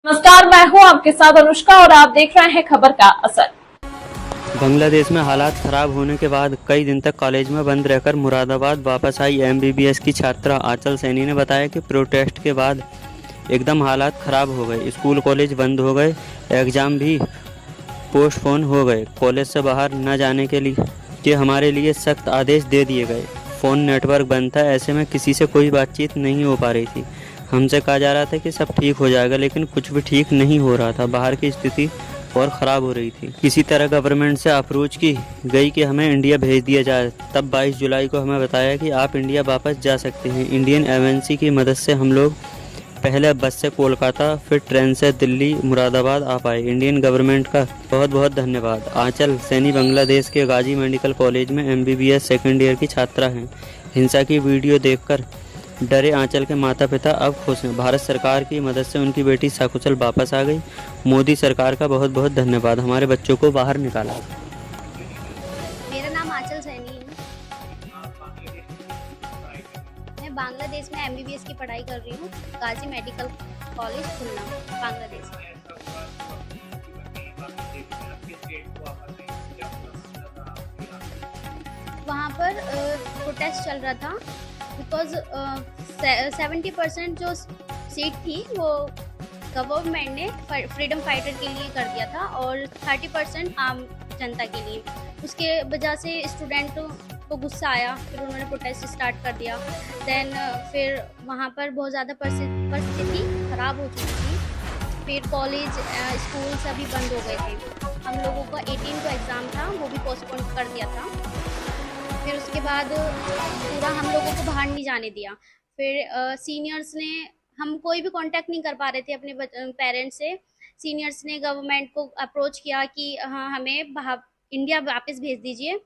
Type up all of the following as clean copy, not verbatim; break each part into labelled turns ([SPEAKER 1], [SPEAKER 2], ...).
[SPEAKER 1] नमस्कार, मैं हूं आपके साथ अनुष्का और आप देख रहे हैं खबर का असर।
[SPEAKER 2] बांग्लादेश में हालात खराब होने के बाद कई दिन तक कॉलेज में बंद रहकर मुरादाबाद वापस आई एमबीबीएस की छात्रा आंचल सैनी ने बताया कि प्रोटेस्ट के बाद एकदम हालात खराब हो गए। स्कूल कॉलेज बंद हो गए, एग्जाम भी पोस्टपोन हो गए। कॉलेज से बाहर न जाने के हमारे लिए सख्त आदेश दे दिए गए। फ़ोन नेटवर्क बंद था, ऐसे में किसी से कोई बातचीत नहीं हो पा रही थी। हमसे कहा जा रहा था कि सब ठीक हो जाएगा, लेकिन कुछ भी ठीक नहीं हो रहा था। बाहर की स्थिति और ख़राब हो रही थी। किसी तरह गवर्नमेंट से अप्रोच की गई कि हमें इंडिया भेज दिया जाए। तब 22 जुलाई को हमें बताया कि आप इंडिया वापस जा सकते हैं। इंडियन एजेंसी की मदद से हम लोग पहले बस से कोलकाता, फिर ट्रेन से दिल्ली मुरादाबाद आ पाए। इंडियन गवर्नमेंट का बहुत बहुत धन्यवाद। आंचल सैनी बांग्लादेश के गाजी मेडिकल कॉलेज में एमबीबीएस सेकेंड ईयर की छात्रा हैं। हिंसा की वीडियो देखकर डरे आंचल के माता पिता अब खुश हैं। भारत सरकार की मदद से उनकी बेटी सकुशल वापस आ गई। मोदी सरकार का बहुत बहुत धन्यवाद, हमारे बच्चों को बाहर निकाला।
[SPEAKER 3] मेरा नाम आंचल सैनी है। मैं बांग्लादेश में एमबीबीएस की पढ़ाई कर रही हूँ। गाजी मेडिकल कॉलेज खुलना, बांग्लादेश। वहाँ पर प्रोटेस्ट चल रहा था बिकॉज 70% जो सीट थी वो गवर्नमेंट ने फ्रीडम फाइटर के लिए कर दिया था और 30% आम जनता के लिए। उसके वजह से स्टूडेंट को गुस्सा आया, फिर उन्होंने प्रोटेस्ट स्टार्ट कर दिया। देन फिर वहाँ पर बहुत ज़्यादा परिस्थिति ख़राब हो चुकी थी। फिर कॉलेज स्कूल सभी बंद हो गए थे। हम लोगों का 18 को एग्ज़ाम था, वो भी पोस्टपोन कर दिया था। फिर उसके बाद पूरा हम लोगों को बाहर नहीं जाने दिया। फिर सीनियर्स ने, हम कोई भी कांटेक्ट नहीं कर पा रहे थे अपने पेरेंट्स से। सीनियर्स ने गवर्नमेंट को अप्रोच किया कि हाँ हमें इंडिया वापस भेज दीजिए,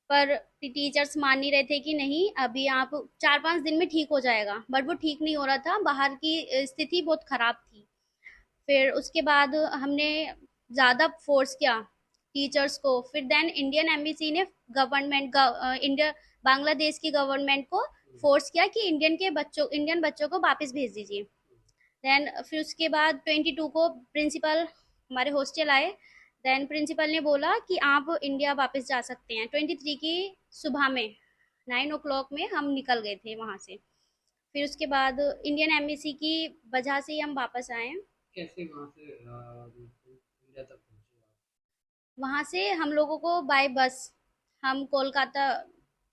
[SPEAKER 3] पर टीचर्स मान नहीं रहे थे कि नहीं अभी आप 4-5 दिन में ठीक हो जाएगा, बट वो ठीक नहीं हो रहा था। बाहर की स्थिति बहुत ख़राब थी। फिर उसके बाद हमने ज़्यादा फोर्स किया टीचर्स को। फिर देन इंडियन एम्बेसी ने इंडिया बांग्लादेश की गवर्नमेंट को फोर्स किया कि इंडियन बच्चों को वापस भेज दीजिए। देन फिर उसके बाद 22 को प्रिंसिपल हमारे हॉस्टल आए। देन प्रिंसिपल ने बोला कि आप इंडिया वापस जा सकते हैं। 23 की सुबह में 9 o'clock में हम निकल गए थे वहाँ से। फिर उसके बाद इंडियन एम्बेसी की वजह से ही हम वापस आए हैं।
[SPEAKER 4] कैसे वहाँ से इंडिया तक पहुँचे आप?
[SPEAKER 3] वहाँ से हम लोगों को बाय बस, हम कोलकाता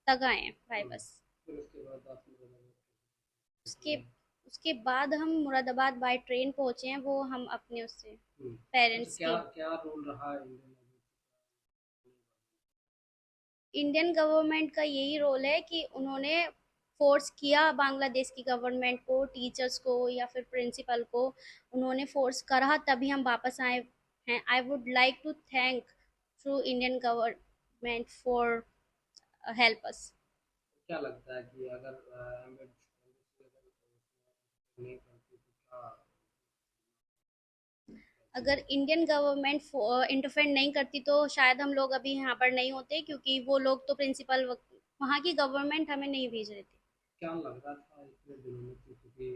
[SPEAKER 3] तक आए हैं बाय बस।
[SPEAKER 4] फिर उसके बाद आप
[SPEAKER 3] उसके उसके बाद हम मुरादाबाद बाय ट्रेन पहुँचे हैं, वो हम अपने उससे
[SPEAKER 4] अच्छा,
[SPEAKER 3] पेरेंट्स
[SPEAKER 4] क्या
[SPEAKER 3] की।
[SPEAKER 4] क्या रोल रहा इंडियन
[SPEAKER 3] इंडियन गवर्नमेंट का यही रोल है कि उन्होंने फोर्स किया बांग्लादेश की गवर्नमेंट को, टीचर्स को या फिर प्रिंसिपल को। उन्होंने फोर्स करा तभी हम वापस आए हैं। I would like to thank through Indian government for help us.
[SPEAKER 4] क्या लगता है कि अगर नहीं करती तो क्या?
[SPEAKER 3] अगर इंडियन गवर्नमेंट इंटरफेयर नहीं करती तो शायद हम लोग अभी यहाँ पर नहीं होते, क्योंकि वो लोग तो प्रिंसिपल, वहाँ की गवर्नमेंट हमें नहीं भेज रहे थे।
[SPEAKER 4] क्या लग रहा था इतने दिनों में क्योंकि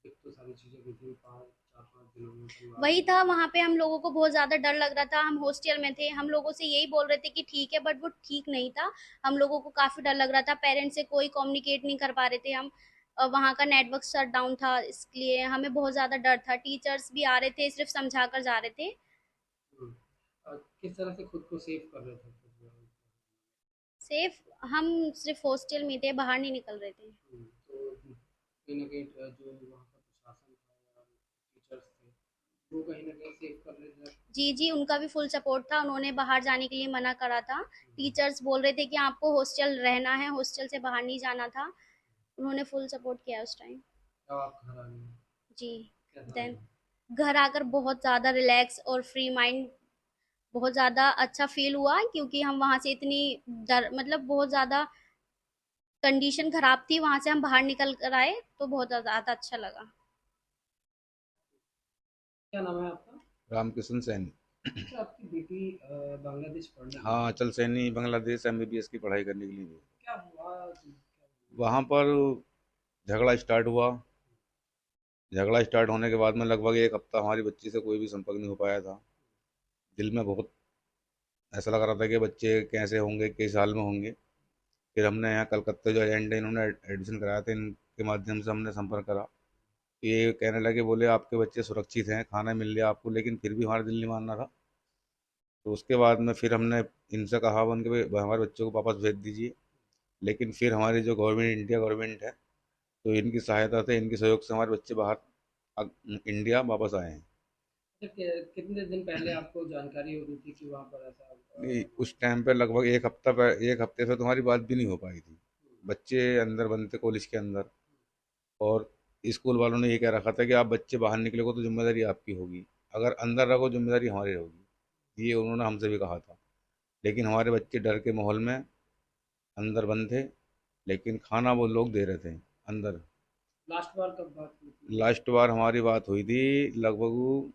[SPEAKER 4] एक तो सारी चीज़ें विदिन 4-5 दिनों में तो
[SPEAKER 3] वही था, वहाँ पे हम लोगों को बहुत ज़्यादा डर लग रहा था। हम हॉस्टल में थे, हम लोगों से यही बोल रहे थे कि ठीक है, बट वो ठीक नहीं था। हम लोगों को काफ़ी डर लग रहा था। पेरेंट्स से कोई कम्युनिकेट नहीं कर पा रहे थे हम। वहाँ का नेटवर्क शट डाउन था, इसलिए हमें बहुत ज़्यादा डर था। टीचर्स भी आ रहे थे, सिर्फ समझा कर जा रहे थे।
[SPEAKER 4] किस तरह से खुद को सेव कर रहे थे फिर?
[SPEAKER 3] सेफ हम सिर्फ हॉस्टल में थे, बाहर नहीं निकल रहे थे।
[SPEAKER 4] तो कहीं न कहीं जो वहाँ का प्रशासन था या टीचर्स थे, वो कहीं न कहीं सेव कर रहे थे।
[SPEAKER 3] जी, जी, उनका भी फुल सपोर्ट था। उन्होंने बाहर जाने के लिए मना करा था। टीचर्स बोल रहे थे कि आपको हॉस्टल रहना है, हॉस्टल से बाहर नहीं जाना था। उन्होंने फुल सपोर्ट किया उस टाइम।
[SPEAKER 4] जब आप घर आ गए,
[SPEAKER 3] जी।
[SPEAKER 4] कैसा
[SPEAKER 3] देन
[SPEAKER 4] लगा?
[SPEAKER 3] घर आकर बहुत ज़्यादा रिलैक्स और फ्री माइंड, बहुत ज़्यादा अच्छा फ़ील हुआ, क्योंकि हम वहाँ से इतनी डर, मतलब बहुत ज़्यादा कंडीशन ख़राब थी, वहाँ से हम बाहर निकल कर आए तो बहुत ज़्यादा अच्छा लगा।
[SPEAKER 4] क्या नाम है आपका?
[SPEAKER 5] रामकिशन सैनी।
[SPEAKER 4] अच्छा, आपकी बेटी बांग्लादेश पढ़ने गई
[SPEAKER 5] हाँ,
[SPEAKER 4] थी।
[SPEAKER 5] अचल सैनी बांग्लादेश एमबीबीएस की पढ़ाई करने के लिए गई।
[SPEAKER 4] क्या हुआ? क्या हुआ?
[SPEAKER 5] वहाँ पर झगड़ा स्टार्ट हुआ, झगड़ा स्टार्ट होने के बाद में लगभग एक हफ्ता हमारी बच्ची से कोई भी संपर्क नहीं हो पाया था। दिल में बहुत ऐसा लग रहा था कि बच्चे कैसे होंगे, किस हाल में होंगे। फिर हमने यहाँ कलकत्ते जो एजेंट है इन्होंने एडमिशन कराया था, इनके माध्यम से हमने संपर्क करा। ये कहने लगे, बोले आपके बच्चे सुरक्षित हैं, खाना मिल गया आपको, लेकिन फिर भी हमारा दिल नहीं मानना था। तो उसके बाद में फिर हमने इनसे कहा उनके हमारे बच्चों को वापस भेज दीजिए। लेकिन फिर हमारी जो गवर्नमेंट, इंडिया गवर्नमेंट है, तो इनकी सहायता से, इनके सहयोग से हमारे बच्चे बाहर इंडिया वापस आए हैं।
[SPEAKER 4] अच्छा, कितने दिन पहले आपको जानकारी हो गई थी कि वहाँ पर ऐसा
[SPEAKER 5] नहीं, उस टाइम पे लगभग एक हफ्ते से तुम्हारी बात भी नहीं हो पाई थी। बच्चे अंदर बंद थे कॉलेज के अंदर, और स्कूल वालों ने ये कह रखा था कि आप बच्चे बाहर निकलोगे तो जिम्मेदारी आपकी होगी, अगर अंदर रहोगे जिम्मेदारी हमारी होगी। ये उन्होंने हमसे भी कहा था। लेकिन हमारे बच्चे डर के माहौल में अंदर बंद थे, लेकिन खाना वो लोग दे रहे थे अंदर।
[SPEAKER 4] लास्ट बार कब बात हुई थी?
[SPEAKER 5] लास्ट बार हमारी बात हुई थी लगभग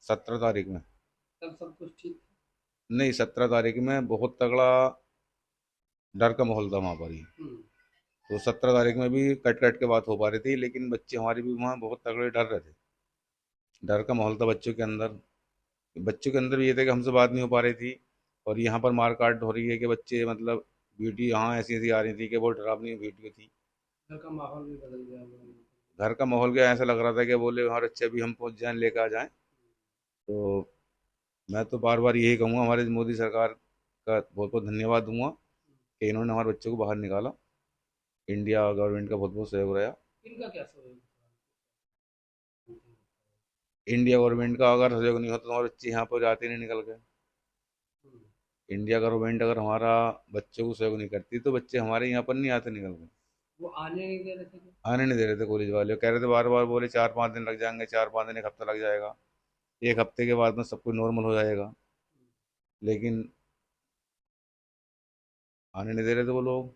[SPEAKER 5] 17 तारीख में।
[SPEAKER 4] तब सब कुछ ठीक था?
[SPEAKER 5] नहीं, 17 तारीख में बहुत तगड़ा डर का माहौल था वहाँ पर ही।
[SPEAKER 4] हम्म,
[SPEAKER 5] तो 17 तारीख में भी कट कट के बात हो पा रही थी, लेकिन बच्चे हमारे भी वहाँ बहुत तगड़े डर रहे थे। डर का माहौल था बच्चों के अंदर। बच्चों के अंदर भी ये था कि हमसे बात नहीं हो पा रही थी, और यहाँ पर मार काट हो रही है कि बच्चे मतलब वीडियो यहाँ ऐसी ऐसी आ रही थी कि वो डरावनी वीडियो थी।
[SPEAKER 4] घर का माहौल भी बदल गया होगा।
[SPEAKER 5] घर का माहौल क्या, ऐसा लग रहा था कि बोले हमारे अच्छे अभी हम पहुँच जाएं, लेकर आ जाएं। तो मैं तो बार बार यही कहूँगा, हमारे मोदी सरकार का बहुत बहुत धन्यवाद दूंगा कि इन्होंने हमारे बच्चों को बाहर निकाला। इंडिया गवर्नमेंट का बहुत बहुत सहयोग रहा।
[SPEAKER 4] इनका क्या सहयोग था?
[SPEAKER 5] इंडिया गवर्नमेंट का अगर सहयोग नहीं होता तो हमारे बच्चे यहाँ पर जाते नहीं निकल गए।
[SPEAKER 4] हम्म,
[SPEAKER 5] इंडिया गवर्नमेंट अगर हमारा बच्चों को सहयोग नहीं करती तो बच्चे हमारे यहाँ पर नहीं आते निकल गए।
[SPEAKER 4] वो आने नहीं दे रहे थे क्या?
[SPEAKER 5] आने नहीं दे रहे थे कॉलेज वाले, कह रहे थे बार बार, बोले 4-5 दिन लग जाएंगे, 4-5 दिन, एक हफ्ता लग जाएगा, एक हफ्ते के बाद में सब कुछ नॉर्मल हो जाएगा। लेकिन आने नहीं दे रहे थे वो लोग।